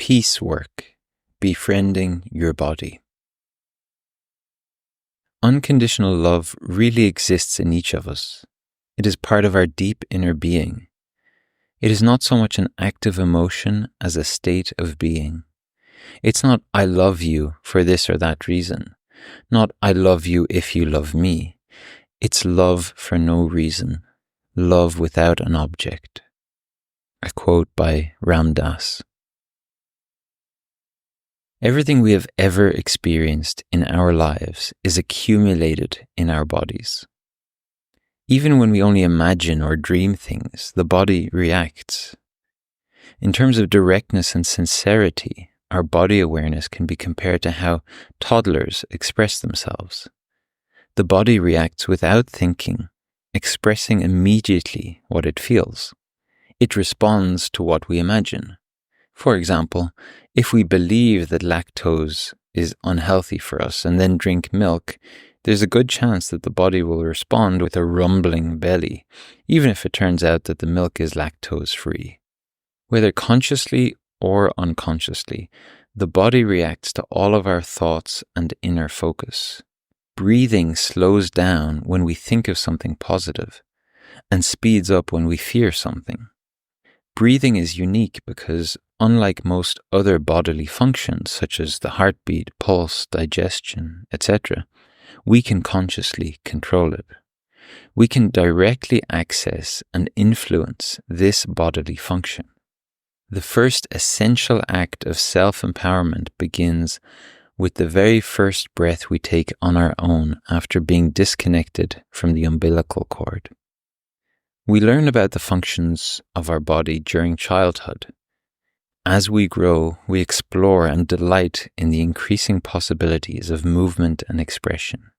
Peace work, befriending your body. Unconditional love really exists in each of us. It is part of our deep inner being. It is not so much an active emotion as a state of being. It's not, I love you for this or that reason. Not, I love you if you love me. It's love for no reason. Love without an object. A quote by Ram Dass. Everything we have ever experienced in our lives is accumulated in our bodies. Even when we only imagine or dream things, the body reacts. In terms of directness and sincerity, our body awareness can be compared to how toddlers express themselves. The body reacts without thinking, expressing immediately what it feels. It responds to what we imagine. For example, if we believe that lactose is unhealthy for us and then drink milk, there's a good chance that the body will respond with a rumbling belly, even if it turns out that the milk is lactose-free. Whether consciously or unconsciously, the body reacts to all of our thoughts and inner focus. Breathing slows down when we think of something positive and speeds up when we fear something. Breathing is unique because, unlike most other bodily functions such as the heartbeat, pulse, digestion, etc., we can consciously control it. We can directly access and influence this bodily function. The first essential act of self-empowerment begins with the very first breath we take on our own after being disconnected from the umbilical cord. We learn about the functions of our body during childhood. As we grow, we explore and delight in the increasing possibilities of movement and expression.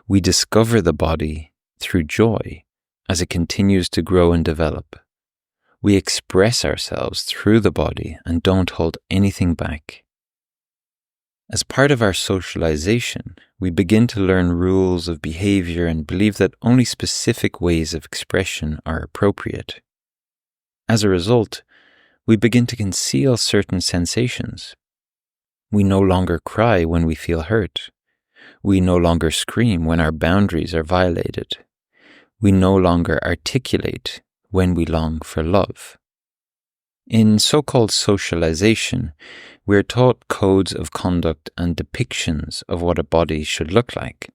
We discover the body through joy as it continues to grow and develop. We express ourselves through the body and don't hold anything back. As part of our socialization, we begin to learn rules of behavior and believe that only specific ways of expression are appropriate. As a result, we begin to conceal certain sensations. We no longer cry when we feel hurt. We no longer scream when our boundaries are violated. We no longer articulate when we long for love. In so-called socialization, we are taught codes of conduct and depictions of what a body should look like.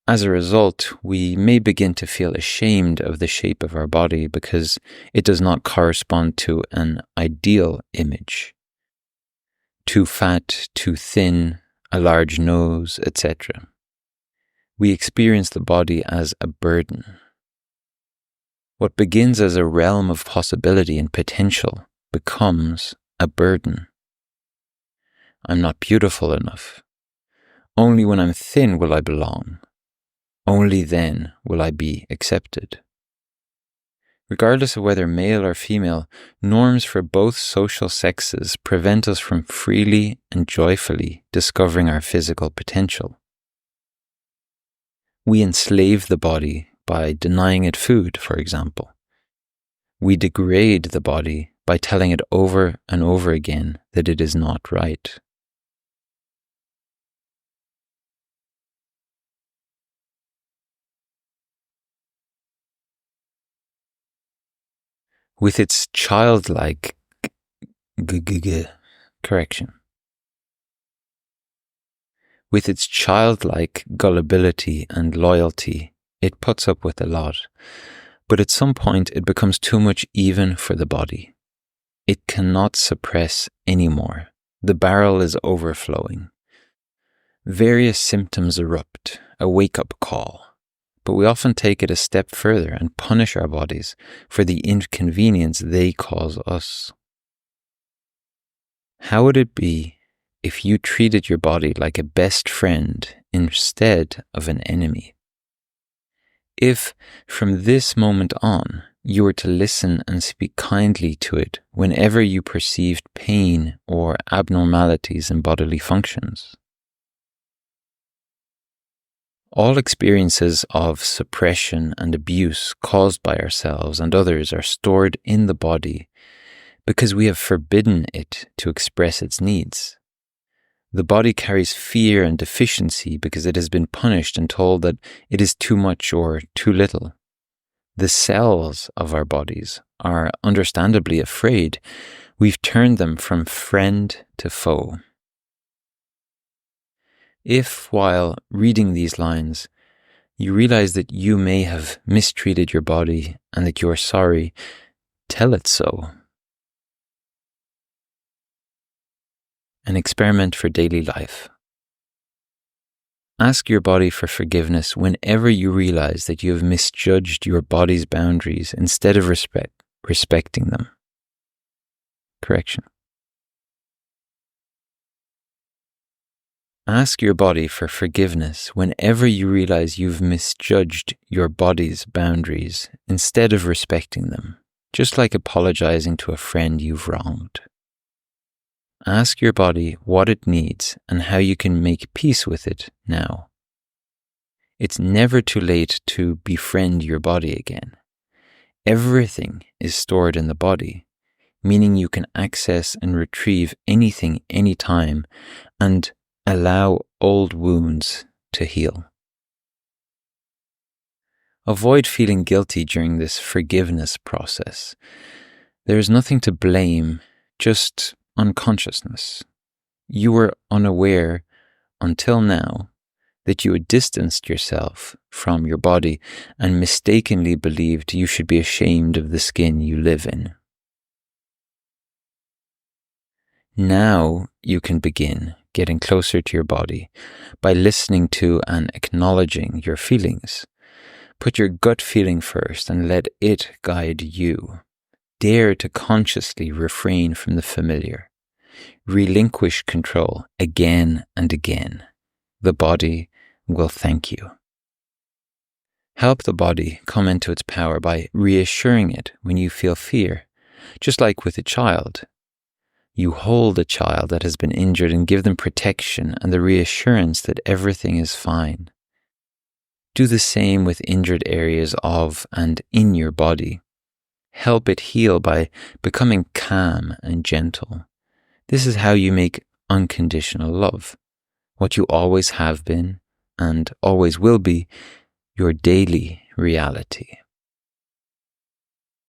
As a result, we may begin to feel ashamed of the shape of our body because it does not correspond to an ideal image. Too fat, too thin, a large nose, etc. We experience the body as a burden. What begins as a realm of possibility and potential becomes a burden. I'm not beautiful enough. Only when I'm thin will I belong. Only then will I be accepted. Regardless of whether male or female, norms for both social sexes prevent us from freely and joyfully discovering our physical potential. We enslave the body by denying it food, for example. We degrade the body by telling it over and over again that it is not right. With its childlike With its childlike gullibility and loyalty, it puts up with a lot. But at some point, it becomes too much even for the body. It cannot suppress anymore. The barrel is overflowing. Various symptoms erupt, a wake-up call. But we often take it a step further and punish our bodies for the inconvenience they cause us. How would it be if you treated your body like a best friend instead of an enemy? If, from this moment on, you were to listen and speak kindly to it whenever you perceived pain or abnormalities in bodily functions? All experiences of suppression and abuse caused by ourselves and others are stored in the body because we have forbidden it to express its needs. The body carries fear and deficiency because it has been punished and told that it is too much or too little. The cells of our bodies are understandably afraid. We've turned them from friend to foe. If, while reading these lines, you realize that you may have mistreated your body and that you are sorry, tell it so. An experiment for daily life. Ask your body for forgiveness whenever you realize that you have misjudged your body's boundaries instead of respecting them. Correction. Ask your body for forgiveness whenever you realize you've misjudged your body's boundaries instead of respecting them, just like apologizing to a friend you've wronged. Ask your body what it needs and how you can make peace with it now. It's never too late to befriend your body again. Everything is stored in the body, meaning you can access and retrieve anything anytime and allow old wounds to heal. Avoid feeling guilty during this forgiveness process. There is nothing to blame, just unconsciousness. You were unaware until now that you had distanced yourself from your body and mistakenly believed you should be ashamed of the skin you live in. Now you can begin getting closer to your body by listening to and acknowledging your feelings. Put your gut feeling first and let it guide you. Dare to consciously refrain from the familiar. Relinquish control again and again. The body will thank you. Help the body come into its power by reassuring it when you feel fear, just like with a child. You hold a child that has been injured and give them protection and the reassurance that everything is fine. Do the same with injured areas of and in your body. Help it heal by becoming calm and gentle. This is how you make unconditional love, what you always have been and always will be, your daily reality.